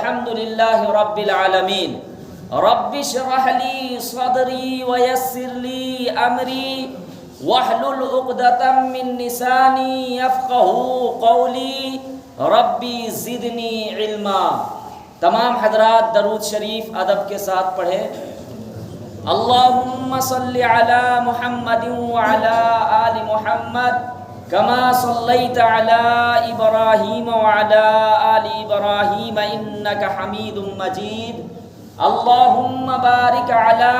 والحمد لله رب العالمين رب اشرح لي صدري ويسر لي أمري واحلل عقدة من لساني يفقهوا قولي ربی زدنی علما۔ تمام حضرات درود شریف ادب کے ساتھ پڑھے۔ اللہم صلی علی محمد وعلی آل محمد کما صلیت علی ابراہیم وعلی آل ابراہیم انک حمید مجید۔ اللہم بارک علی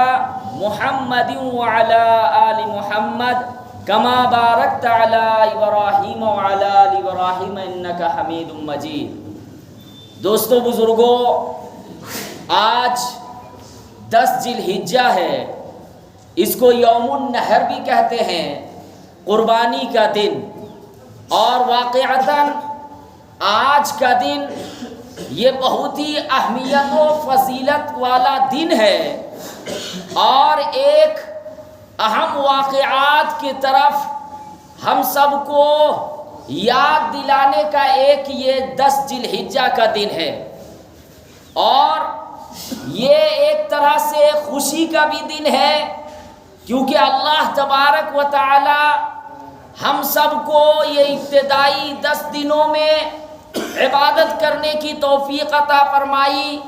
محمد وعلی آل محمد کما بارکت علی ابراہیم وعلی آل ابراہیم انک حمید مجید۔ دوستو بزرگوں، آج 10 ذی الحجہ ہے، اس کو یوم النحر بھی کہتے ہیں، قربانی کا دن۔ اور واقعتاً آج کا دن یہ بہت ہی اہمیت و فضیلت والا دن ہے، اور ایک اہم واقعات کی طرف ہم سب کو یاد دلانے کا ایک یہ 10 ذی الحجہ کا دن ہے، اور یہ ایک طرح سے خوشی کا بھی دن ہے، کیونکہ اللہ تبارک و تعالی ہم سب کو یہ ابتدائی 10 دنوں میں عبادت کرنے کی توفیق عطا فرمائی،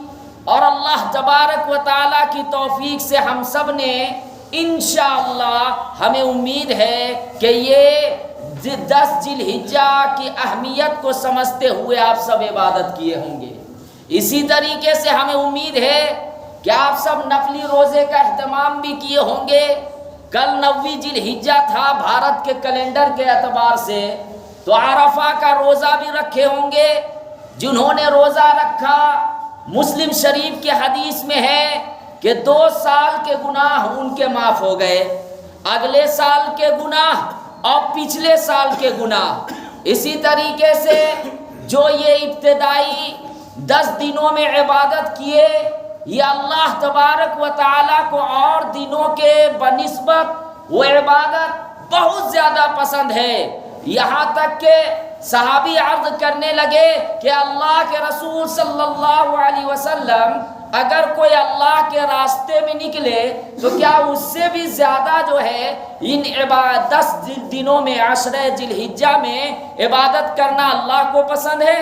اور اللہ تبارک و تعالی کی توفیق سے ہم سب نے انشاءاللہ ہمیں امید ہے کہ یہ 10 ذی الحجہ کی اہمیت کو سمجھتے ہوئے آپ سب عبادت کیے ہوں گے۔ اسی طریقے سے ہمیں امید ہے کہ آپ سب نفلی روزے کا اہتمام بھی کیے ہوں گے۔ کل 9 ذی الحجہ تھا بھارت کے کیلنڈر کے اعتبار سے، تو عرفہ کا روزہ بھی رکھے ہوں گے۔ جنہوں نے روزہ رکھا، مسلم شریف کے حدیث میں ہے کہ 2 سال کے گناہ ان کے معاف ہو گئے، اگلے سال کے گناہ اور پچھلے سال کے گناہ۔ اسی طریقے سے جو یہ ابتدائی 10 دنوں میں عبادت کیے، یہ اللہ تبارک و تعالیٰ کو اور دنوں کے بنسبت وہ عبادت بہت زیادہ پسند ہے، یہاں تک کہ صحابی عرض کرنے لگے کہ اللہ کے رسول صلی اللہ علیہ وسلم اگر کوئی اللہ کے راستے میں نکلے تو کیا اس سے بھی زیادہ جو ہے ان 10 دنوں میں 10 ذی الحجہ میں عبادت کرنا اللہ کو پسند ہے؟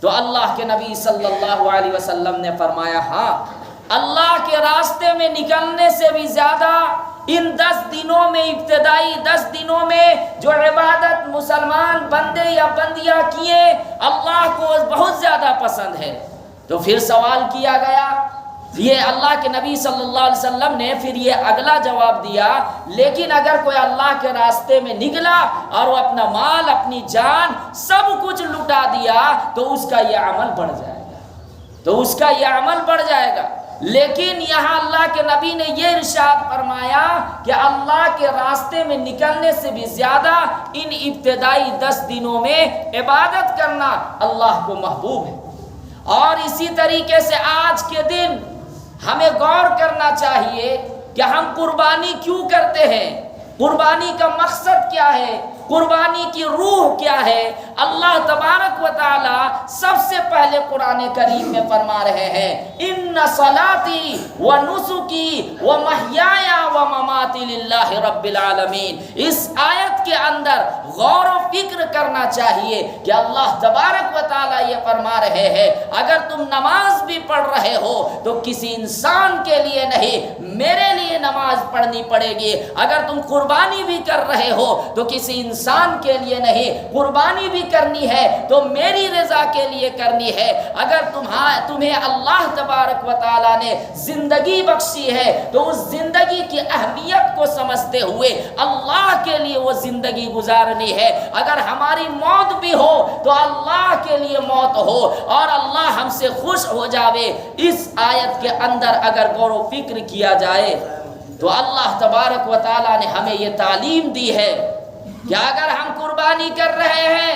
تو اللہ کے نبی صلی اللہ علیہ وسلم نے فرمایا ہاں، اللہ کے راستے میں نکلنے سے بھی زیادہ ان 10 دنوں میں، ابتدائی 10 دنوں میں جو عبادت مسلمان بندے یا بندیاں کیے، اللہ کو بہت زیادہ پسند ہے۔ تو پھر سوال کیا گیا، یہ اللہ کے نبی صلی اللہ علیہ وسلم نے پھر یہ اگلا جواب دیا، لیکن اگر کوئی اللہ کے راستے میں نکلا اور وہ اپنا مال، اپنی جان، سب کچھ لٹا دیا تو اس کا یہ عمل بڑھ جائے گا، تو اس کا یہ عمل بڑھ جائے گا۔ لیکن یہاں اللہ کے نبی نے یہ ارشاد فرمایا کہ اللہ کے راستے میں نکلنے سے بھی زیادہ ان ابتدائی 10 دنوں میں عبادت کرنا اللہ کو محبوب ہے۔ اور اسی طریقے سے آج کے دن ہمیں غور کرنا چاہیے کہ ہم قربانی کیوں کرتے ہیں، قربانی کا مقصد کیا ہے، قربانی کی روح کیا ہے۔ اللہ تبارک و تعالی سب سے پہلے قرآن کریم میں فرما رہے ہیں ان صلاتی و نسکی و محیایا و مماتی للہ رب العالمین۔ اس آیت کے اندر غور و فکر کرنا چاہیے کہ اللہ تبارک و تعالی یہ فرما رہے ہیں اگر تم نماز بھی پڑھ رہے ہو تو کسی انسان کے لیے نہیں، میرے لیے نماز پڑھنی پڑے گی۔ اگر تم قربانی بھی کر رہے ہو تو کسی انسان کے لیے نہیں، قربانی بھی کرنی ہے تو میری رضا کے لیے کرنی ہے۔ اگر تمہیں اللہ تبارک و تعالیٰ نے زندگی بخشی ہے تو اس زندگی کی اہمیت کو سمجھتے ہوئے اللہ کے لیے وہ زندگی گزارنی ہے۔ اگر ہماری موت بھی ہو تو اللہ کے لیے موت ہو اور اللہ ہم سے خوش ہو جاوے۔ اس آیت کے اندر اگر غور و فکر کیا جائے تو اللہ تبارک و تعالیٰ نے ہمیں یہ تعلیم دی ہے کہ اگر ہم قربانی کر رہے ہیں،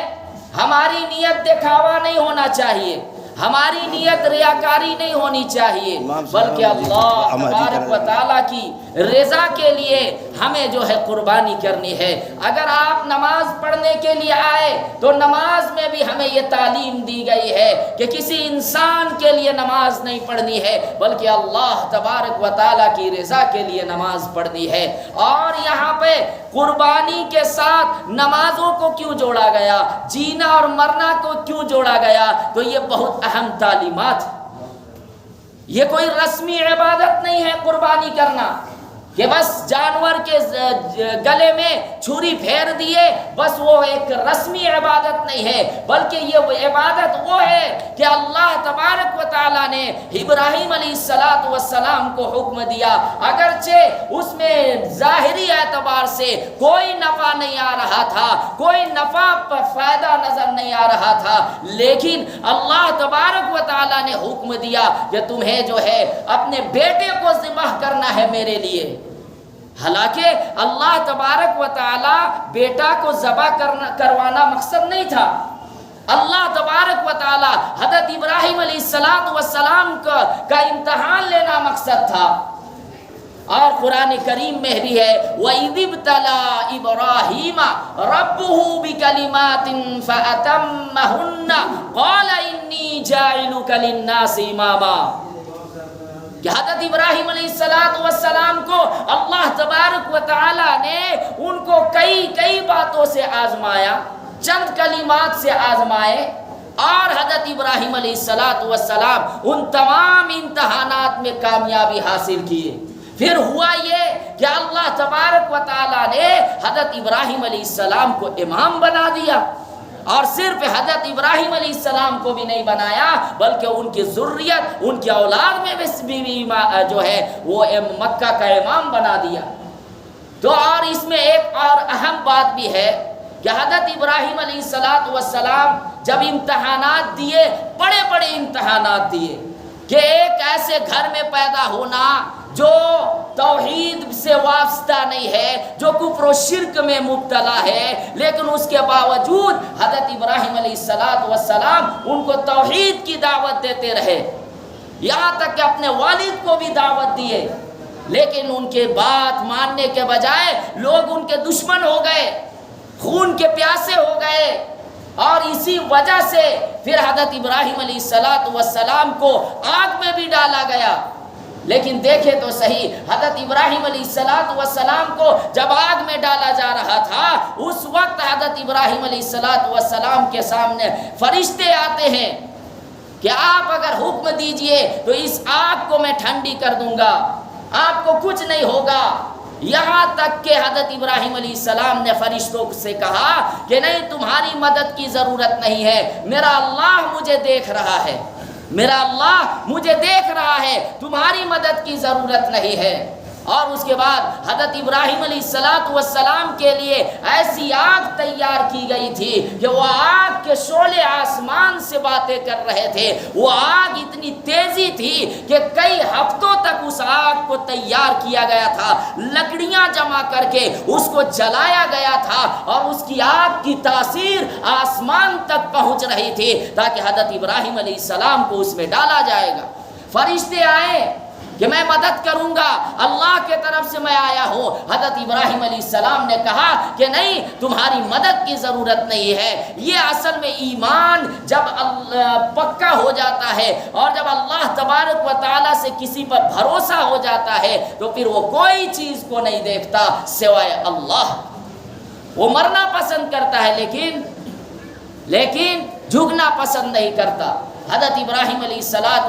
ہماری نیت دکھاوا نہیں ہونا چاہیے، ہماری نیت ریاکاری نہیں ہونی چاہیے، بلکہ اللہ تبارک و تعالیٰ کی رضا کے لیے ہمیں جو ہے قربانی کرنی ہے۔ اگر آپ نماز پڑھنے کے لیے آئے تو نماز میں بھی ہمیں یہ تعلیم دی گئی ہے کہ کسی انسان کے لیے نماز نہیں پڑھنی ہے بلکہ اللہ تبارک و تعالیٰ کی رضا کے لیے نماز پڑھنی ہے۔ اور یہاں پہ قربانی کے ساتھ نمازوں کو کیوں جوڑا گیا، جینا اور مرنا کو کیوں جوڑا گیا؟ تو یہ بہت اہم تعلیمات ہے۔ یہ کوئی رسمی عبادت نہیں ہے قربانی کرنا کہ بس جانور کے گلے میں چھری پھیر دیے، بس وہ ایک رسمی عبادت نہیں ہے، بلکہ یہ عبادت وہ ہے کہ اللہ تبارک و تعالیٰ نے ابراہیم علیہ السلام کو حکم دیا، اگرچہ اس میں ظاہری اعتبار سے کوئی نفع نہیں آ رہا تھا، کوئی نفع فائدہ نظر نہیں آ رہا تھا، لیکن اللہ تبارک و تعالیٰ نے حکم دیا کہ تمہیں جو ہے اپنے بیٹے کو ذبح کرنا ہے میرے لیے۔ حالانکہ اللہ تبارک و تعالی بیٹا کو ذبح کروانا مقصد نہیں تھا، اللہ تبارک و تعالی حضرت ابراہیم علیہ السلام کا امتحان لینا مقصد تھا۔ اور قرآن کریم میں بھی ہے وَإِذِ ابْتَلَىٰ إِبْرَاهِيمَ رَبُّهُ بِكَلِمَاتٍ فَأَتَمَّهُنَّ قَالَ إِنِّي جَاعِلُكَ لِلنَّاسِ إِمَامًا، کہ حضرت ابراہیم علیہ السلام کو اللہ تبارک و تعالی نے ان کو کئی باتوں سے آزمایا، چند کلمات سے آزمائے، اور حضرت ابراہیم علیہ السلام ان تمام امتحانات میں کامیابی حاصل کیے۔ پھر ہوا یہ کہ اللہ تبارک و تعالی نے حضرت ابراہیم علیہ السلام کو امام بنا دیا، اور صرف حضرت ابراہیم علیہ السلام کو بھی نہیں بنایا بلکہ ان کی ذریت، ان کی اولاد میں بھی جو ہے وہ مکہ کا امام بنا دیا۔ تو اور اس میں ایک اور اہم بات بھی ہے کہ حضرت ابراہیم علیہ السلام جب امتحانات دیے، بڑے بڑے امتحانات دیے کہ ایک ایسے گھر میں پیدا ہونا جو توحید سے وابستہ نہیں ہے، جو کفر و شرک میں مبتلا ہے، لیکن اس کے باوجود حضرت ابراہیم علیہ السلام ان کو توحید کی دعوت دیتے رہے، یہاں تک کہ اپنے والد کو بھی دعوت دیے، لیکن ان کے بات ماننے کے بجائے لوگ ان کے دشمن ہو گئے، خون کے پیاسے ہو گئے، اور اسی وجہ سے پھر حضرت ابراہیم علیہ السلام کو آگ میں بھی ڈالا گیا۔ لیکن دیکھیں تو صحیح، حضرت ابراہیم علیہ السلام کو جب آگ میں ڈالا جا رہا تھا، اس وقت حضرت ابراہیم علیہ السلام کے سامنے فرشتے آتے ہیں کہ آپ اگر حکم دیجئے تو اس آگ کو میں ٹھنڈی کر دوں گا، آپ کو کچھ نہیں ہوگا۔ یہاں تک کہ حضرت ابراہیم علیہ السلام نے فرشتوں سے کہا کہ نہیں، تمہاری مدد کی ضرورت نہیں ہے، میرا اللہ مجھے دیکھ رہا ہے، میرا اللہ مجھے دیکھ رہا ہے، تمہاری مدد کی ضرورت نہیں ہے۔ اور اس کے بعد حضرت ابراہیم علیہ السلام کے لیے ایسی آگ تیار کی گئی تھی کہ وہ آگ کے شعلے آسمان سے باتیں کر رہے تھے، وہ آگ اتنی تیزی تھی کہ کئی ہفتوں تک اس آگ کو تیار کیا گیا تھا، لکڑیاں جمع کر کے اس کو جلایا گیا تھا، اور اس کی آگ کی تاثیر آسمان تک پہنچ رہی تھی تاکہ حضرت ابراہیم علیہ السلام کو اس میں ڈالا جائے گا۔ فرشتے آئے کہ میں مدد کروں گا، اللہ کے طرف سے میں آیا ہوں۔ حضرت ابراہیم علیہ السلام نے کہا کہ نہیں، تمہاری مدد کی ضرورت نہیں ہے۔ یہ اصل میں ایمان جب پکا ہو جاتا ہے اور جب اللہ تبارک و تعالیٰ سے کسی پر بھروسہ ہو جاتا ہے تو پھر وہ کوئی چیز کو نہیں دیکھتا سوائے اللہ۔ وہ مرنا پسند کرتا ہے لیکن جھکنا پسند نہیں کرتا۔ حضرت ابراہیم علیہ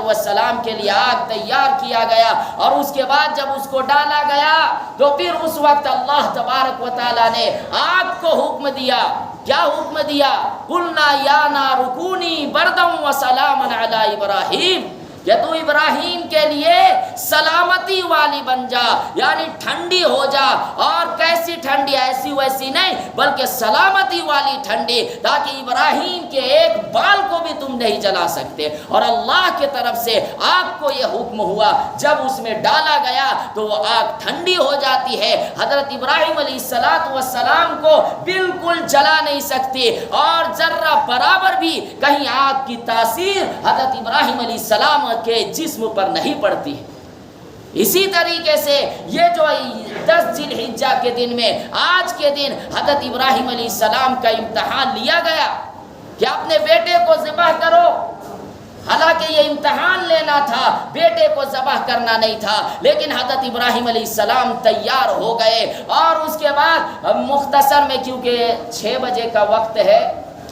السلام کے لیے آگ تیار کیا گیا، اور اس کے بعد جب اس کو ڈالا گیا تو پھر اس وقت اللہ تبارک و تعالیٰ نے آگ کو حکم دیا۔ کیا حکم دیا؟ قلنا یا نار کونی بردا وسلاما علی ابراہیم، کہ تو ابراہیم کے لیے سلامتی والی بن جا، یعنی ٹھنڈی ہو جا، اور کیسی ٹھنڈی؟ ایسی ویسی نہیں بلکہ سلامتی والی ٹھنڈی، تاکہ ابراہیم کے ایک بال کو بھی تم نہیں جلا سکتے۔ اور اللہ کی طرف سے آگ کو یہ حکم ہوا، جب اس میں ڈالا گیا تو وہ آگ ٹھنڈی ہو جاتی ہے، حضرت ابراہیم علیہ السلام کو بالکل جلا نہیں سکتی، اور ذرہ برابر بھی کہیں آگ کی تاثیر حضرت ابراہیم علیہ السلام کے جسم پر نہیں پڑتی۔ اسی طریقے سے یہ جو 10 ذی الحجہ کے دن میں آج کے دن حضرت ابراہیم علیہ السلام کا امتحان لیا گیا کہ اپنے بیٹے کو ذبح کرو، حالانکہ یہ امتحان لینا دینا تھا، بیٹے کو ذبح کرنا نہیں تھا، لیکن حضرت ابراہیم علیہ السلام تیار ہو گئے، اور اس کے بعد مختصر میں، کیونکہ 6 بجے کا وقت ہے،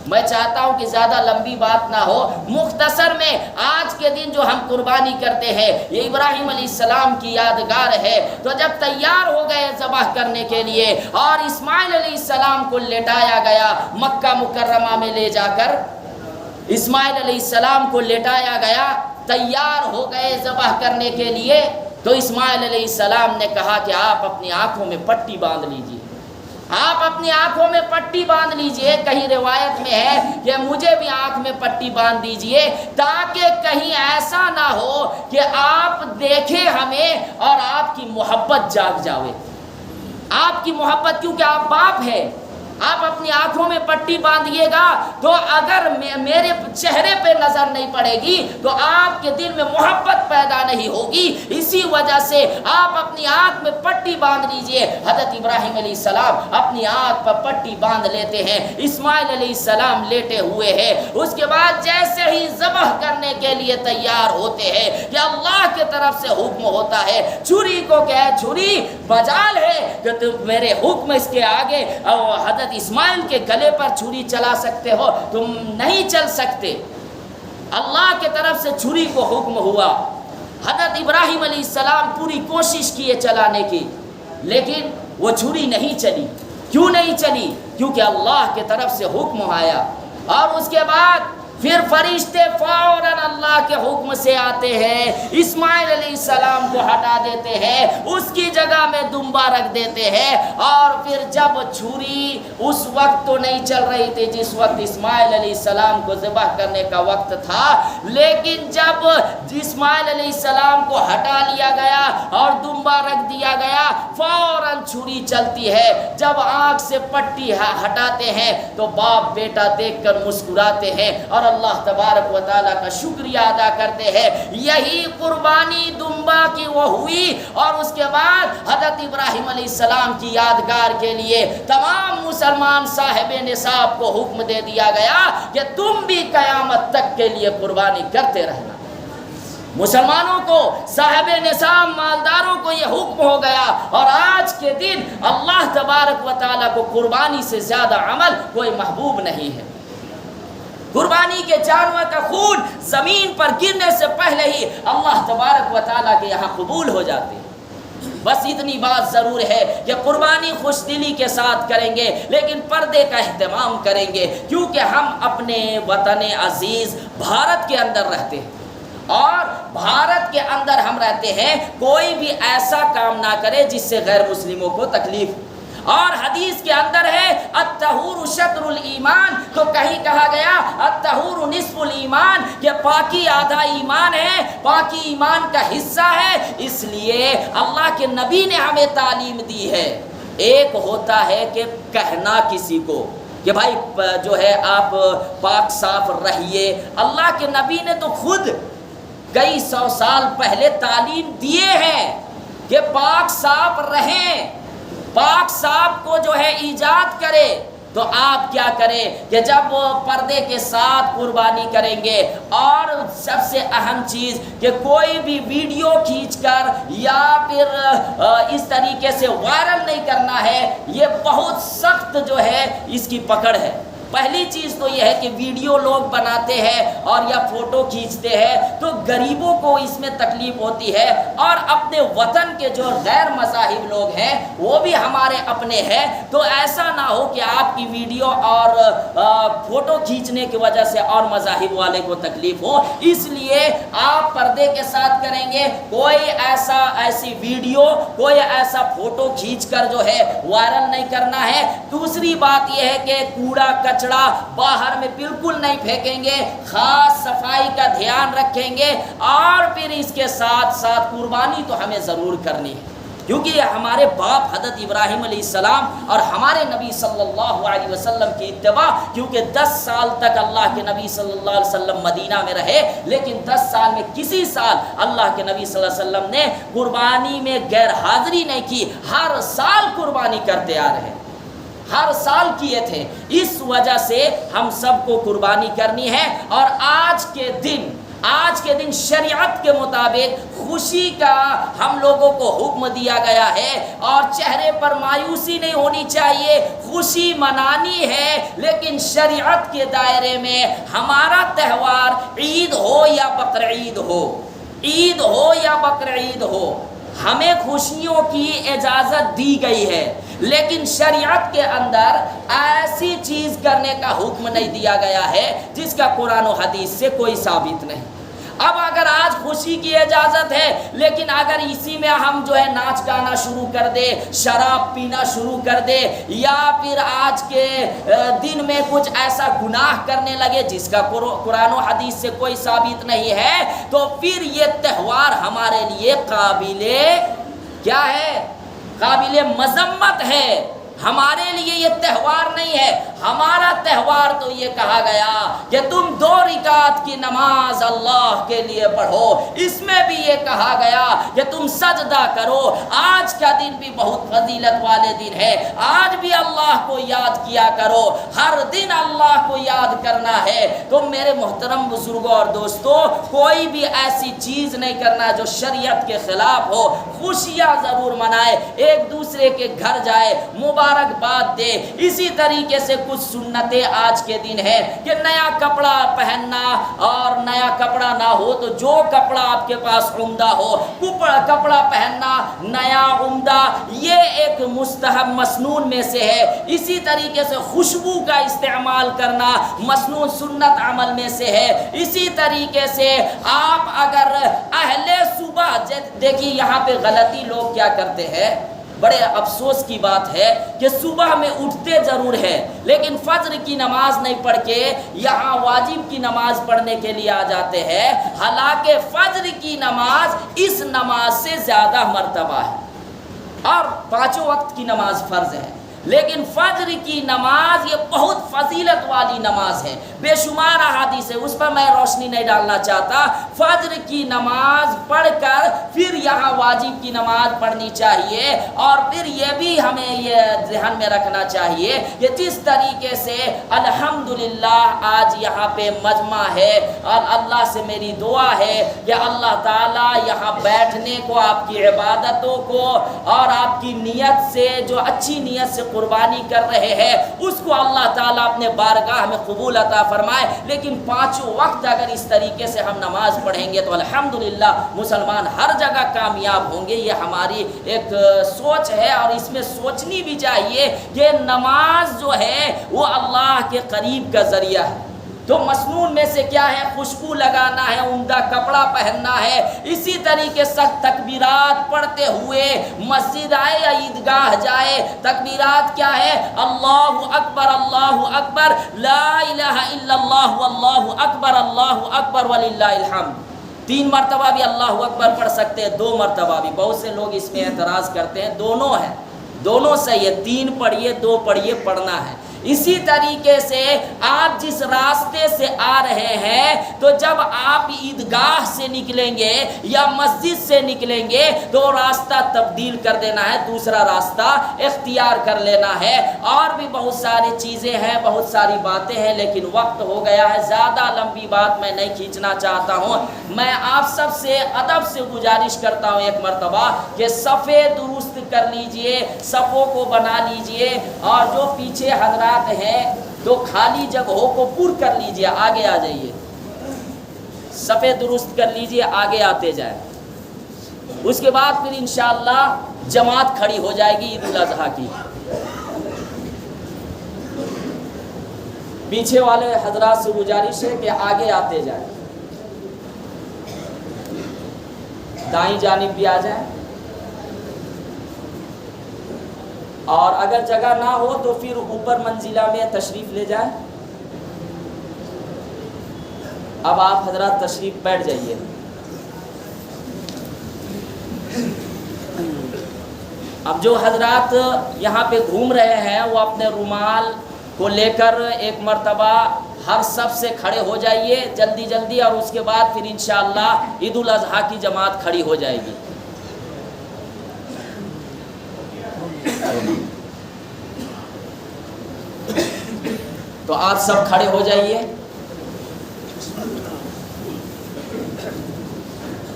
میں چاہتا ہوں کہ زیادہ لمبی بات نہ ہو، مختصر میں آج کے دن جو ہم قربانی کرتے ہیں یہ ابراہیم علیہ السلام کی یادگار ہے۔ تو جب تیار ہو گئے ذبح کرنے کے لیے اور اسماعیل علیہ السلام کو لٹایا گیا، مکہ مکرمہ میں لے جا کر اسماعیل علیہ السلام کو لٹایا گیا، تیار ہو گئے ذبح کرنے کے لیے، تو اسماعیل علیہ السلام نے کہا کہ آپ اپنی آنکھوں میں پٹی باندھ لیجئے، آپ اپنی آنکھوں میں پٹی باندھ لیجئے۔ کہیں روایت میں ہے کہ مجھے بھی آنکھ میں پٹی باندھ دیجئے، تاکہ کہیں ایسا نہ ہو کہ آپ دیکھیں ہمیں اور آپ کی محبت جاگ جاوے، آپ کی محبت، کیونکہ آپ باپ ہیں، آپ اپنی آنکھوں میں پٹی باندھیے گا تو اگر میرے چہرے پہ نظر نہیں پڑے گی تو آپ کے دل میں محبت پیدا نہیں ہوگی، اسی وجہ سے آپ اپنی آنکھ میں پٹی باندھ لیجئے۔ حضرت ابراہیم علیہ السلام اپنی آنکھ پر پٹی باندھ لیتے ہیں، اسماعیل علیہ السلام لیٹے ہوئے ہیں۔ اس کے بعد جیسے ہی ذبح کرنے کے لیے تیار ہوتے ہیں کہ اللہ کی طرف سے حکم ہوتا ہے، چھری کو کہ چھری مجال ہے کہ تم میرے حکم اس کے آگے، حضرت اسماعیل کے گلے پر چھری چلا سکتے ہو، تم نہیں چل سکتے۔ اللہ کے طرف سے چھری کو حکم ہوا۔ حضرت ابراہیم علیہ السلام پوری کوشش کیے چلانے کی، لیکن وہ چھری نہیں چلی۔ کیوں نہیں چلی؟ کیونکہ اللہ کے طرف سے حکم آیا، اور اس کے بعد پھر فرشتے فوراً اللہ کے حکم سے آتے ہیں، اسماعیل علیہ السلام کو ہٹا دیتے ہیں، اس کی جگہ میں دمبا رکھ دیتے ہیں، اور پھر جب چھری اس وقت تو نہیں چل رہی تھی جس وقت اسماعیل علیہ السلام کو ذبح کرنے کا وقت تھا، لیکن جب اسماعیل علیہ السلام کو ہٹا لیا گیا اور دمبا رکھ دیا گیا، فوراً چھری چلتی ہے۔ جب آنکھ سے پٹی ہٹاتے ہیں تو باپ بیٹا دیکھ کر مسکراتے ہیں اور اللہ تبارک و تعالیٰ کا شکریہ ادا کرتے ہیں۔ یہی قربانی دمبا کی وہ ہوئی، اور اس کے بعد حضرت ابراہیم علیہ السلام کی یادگار کے لیے تمام مسلمان صاحب نصاب کو حکم دے دیا گیا کہ تم بھی قیامت تک کے لیے قربانی کرتے رہنا۔ مسلمانوں کو، صاحب نصاب مالداروں کو یہ حکم ہو گیا، اور آج کے دن اللہ تبارک و تعالیٰ کو قربانی سے زیادہ عمل کوئی محبوب نہیں ہے۔ قربانی کے جانور کا خون زمین پر گرنے سے پہلے ہی اللہ تبارک و تعالیٰ کے یہاں قبول ہو جاتے ہیں۔ بس اتنی بات ضرور ہے کہ قربانی خوش دلی کے ساتھ کریں گے، لیکن پردے کا اہتمام کریں گے، کیونکہ ہم اپنے وطن عزیز بھارت کے اندر رہتے ہیں، اور بھارت کے اندر ہم رہتے ہیں، کوئی بھی ایسا کام نہ کرے جس سے غیر مسلموں کو تکلیف ہو۔ اور حدیث کے اندر ہے الطہور شطر الایمان، تو کہیں کہا گیا الطہور نصف الایمان، کہ پاکی آدھا ایمان ہے، پاکی ایمان کا حصہ ہے۔ اس لیے اللہ کے نبی نے ہمیں تعلیم دی ہے۔ ایک ہوتا ہے کہ کہنا کسی کو کہ بھائی جو ہے آپ پاک صاف رہیے، اللہ کے نبی نے تو خود کئی 100 سال پہلے تعلیم دیے ہیں کہ پاک صاف رہیں، پاک صاف کو جو ہے ایجاد کرے۔ تو آپ کیا کریں کہ جب پردے کے ساتھ قربانی کریں گے، اور سب سے اہم چیز کہ کوئی بھی ویڈیو کھینچ کر یا پھر اس طریقے سے وائرل نہیں کرنا ہے، یہ بہت سخت جو ہے اس کی پکڑ ہے۔ پہلی چیز تو یہ ہے کہ ویڈیو لوگ بناتے ہیں اور یا فوٹو کھینچتے ہیں تو غریبوں کو اس میں تکلیف ہوتی ہے، اور اپنے وطن کے جو غیر مذاہب لوگ ہیں وہ بھی ہمارے اپنے ہیں، تو ایسا نہ ہو کہ آپ کی ویڈیو اور فوٹو کھینچنے کی وجہ سے اور مذاہب والے کو تکلیف ہو۔ اس لیے آپ پردے کے ساتھ کریں گے، کوئی ایسی ویڈیو، کوئی ایسا فوٹو کھینچ کر جو ہے وائرل نہیں کرنا ہے۔ دوسری بات یہ ہے کہ کوڑا کچرا باہر میں بالکل نہیں پھینکیں گے، خاص صفائی کا دھیان رکھیں گے، اور پھر اس کے ساتھ ساتھ قربانی تو ہمیں ضرور کرنی ہے، کیونکہ ہمارے باپ حضرت ابراہیم علیہ السلام اور ہمارے نبی صلی اللہ علیہ وسلم کی اتباع، کیونکہ 10 سال تک اللہ کے نبی صلی اللہ علیہ وسلم مدینہ میں رہے، لیکن 10 سال میں کسی سال اللہ کے نبی صلی اللہ علیہ وسلم نے قربانی میں غیر حاضری نہیں کی، ہر سال قربانی کرتے آ رہے، ہر سال کیے تھے۔ اس وجہ سے ہم سب کو قربانی کرنی ہے، اور آج کے دن آج کے دن شریعت کے مطابق خوشی کا ہم لوگوں کو حکم دیا گیا ہے، اور چہرے پر مایوسی نہیں ہونی چاہیے، خوشی منانی ہے، لیکن شریعت کے دائرے میں ہمارا تہوار عید ہو یا بقرعید ہو، عید ہو یا بقرعید ہو، ہمیں خوشیوں کی اجازت دی گئی ہے، لیکن شریعت کے اندر ایسی چیز کرنے کا حکم نہیں دیا گیا ہے جس کا قرآن و حدیث سے کوئی ثابت نہیں۔ اب اگر آج خوشی کی اجازت ہے، لیکن اگر اسی میں ہم جو ہے ناچ گانا شروع کر دے، شراب پینا شروع کر دے، یا پھر آج کے دن میں کچھ ایسا گناہ کرنے لگے جس کا قرآن و حدیث سے کوئی ثابت نہیں ہے، تو پھر یہ تہوار ہمارے لیے قابل کیا ہے؟ قابل مذمت ہے، ہمارے لیے یہ تہوار نہیں ہے۔ ہمارا تہوار تو یہ کہا گیا کہ تم 2 رکعت کی نماز اللہ کے لیے پڑھو، اس میں بھی یہ کہا گیا کہ تم سجدہ کرو۔ آج کا دن بھی بہت فضیلت والے دن ہے، آج بھی اللہ کو یاد کیا کرو، ہر دن اللہ کو یاد کرنا ہے۔ تو میرے محترم بزرگوں اور دوستوں، کوئی بھی ایسی چیز نہیں کرنا جو شریعت کے خلاف ہو۔ خوشیاں ضرور منائے، ایک دوسرے کے گھر جائے، مبارکباد دے۔ اسی طریقے سے کچھ سنتیں آج کے دن ہے کہ نیا کپڑا پہننا، اور نیا کپڑا نہ ہو تو جو کپڑا آپ کے پاس عمدہ ہو، کپڑا پہننا نیا عمدہ، یہ ایک مستحب مسنون میں سے ہے۔ اسی طریقے سے خوشبو کا استعمال کرنا مسنون سنت عمل میں سے ہے۔ اسی طریقے سے آپ اگر اہل صبح، دیکھیے یہاں پہ غلطی لوگ کیا کرتے ہیں، بڑے افسوس کی بات ہے کہ صبح میں اٹھتے ضرور ہے لیکن فجر کی نماز نہیں پڑھ کے یہاں واجب کی نماز پڑھنے کے لیے آ جاتے ہیں، حالانکہ فجر کی نماز اس نماز سے زیادہ مرتبہ ہے، اور 5 وقت کی نماز فرض ہے، لیکن فجر کی نماز یہ بہت فضیلت والی نماز ہے۔ بے شمار احادیث ہے، اس پر میں روشنی نہیں ڈالنا چاہتا۔ فجر کی نماز پڑھ کر پھر یہاں واجب کی نماز پڑھنی چاہیے، اور پھر یہ بھی ہمیں یہ ذہن میں رکھنا چاہیے کہ جس طریقے سے الحمدللہ آج یہاں پہ مجمع ہے، اور اللہ سے میری دعا ہے کہ اللہ تعالیٰ یہاں بیٹھنے کو، آپ کی عبادتوں کو اور آپ کی نیت سے، جو اچھی نیت سے قربانی کر رہے ہیں، اس کو اللہ تعالیٰ اپنے بارگاہ میں قبول عطا فرمائے۔ لیکن 5 وقت اگر اس طریقے سے ہم نماز پڑھیں گے تو الحمدللہ مسلمان ہر جگہ کامیاب ہوں گے۔ یہ ہماری ایک سوچ ہے، اور اس میں سوچنی بھی چاہیے کہ نماز جو ہے وہ اللہ کے قریب کا ذریعہ ہے۔ تو مسنون میں سے کیا ہے؟ خوشبو لگانا ہے، عمدہ کپڑا پہننا ہے۔ اسی طریقے سے تکبیرات پڑھتے ہوئے مسجد آئے یا عیدگاہ جائے، تکبیرات کیا ہے؟ اللہ اکبر، لا الہ الا اللہ، واللہ اکبر وللہ الحمد۔ 3 مرتبہ بھی اللہ اکبر پڑھ سکتے ہیں، 2 مرتبہ بھی۔ بہت سے لوگ اس میں اعتراض کرتے ہیں، دونوں ہیں، دونوں صحیح ہے، 3 پڑھیے 2 پڑھیے، پڑھنا ہے۔ اسی طریقے سے آپ جس راستے سے آ رہے ہیں، تو جب آپ عیدگاہ سے نکلیں گے یا مسجد سے نکلیں گے تو راستہ تبدیل کر دینا ہے، دوسرا راستہ اختیار کر لینا ہے۔ اور بھی بہت ساری چیزیں ہیں، بہت ساری باتیں ہیں، لیکن وقت ہو گیا ہے، زیادہ لمبی بات میں نہیں کھینچنا چاہتا ہوں۔ میں آپ سب سے ادب سے گزارش کرتا ہوں ایک مرتبہ کہ صفیں درست کر لیجئے، صفوں کو بنا لیجئے، اور جو پیچھے حضرات ہیں تو خالی جگہوں کو پر کر لیجئے، آگے آ جائیے، صفیں درست کر لیجئے، آگے آتے جائیں۔ اس کے بعد پھر انشاءاللہ جماعت کھڑی ہو جائے گی عید الاضحیٰ کی۔ پیچھے والے حضرات سے گزارش ہے کہ آگے آتے جائیں، دائیں جانب بھی آ جائیں، اور اگر جگہ نہ ہو تو پھر اوپر منزلہ میں تشریف لے جائیں۔ اب آپ حضرات تشریف بیٹھ جائیے۔ اب جو حضرات یہاں پہ گھوم رہے ہیں وہ اپنے رومال کو لے کر ایک مرتبہ ہر صف سے کھڑے ہو جائیے جلدی جلدی، اور اس کے بعد پھر انشاءاللہ عید الاضحیٰ کی جماعت کھڑی ہو جائے گی۔ تو آپ سب کھڑے ہو جائیے۔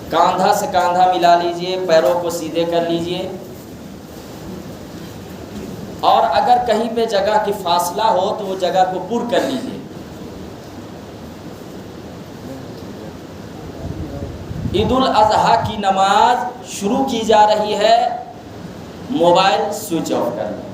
کاندھا سے کاندھا ملا لیجئے، پیروں کو سیدھے کر لیجئے، اور اگر کہیں پہ جگہ کی فاصلہ ہو تو وہ جگہ کو پر کر لیجئے۔ عید الاضحیٰ کی نماز شروع کی جا رہی ہے، موبائل سوئچ آف کر لیں۔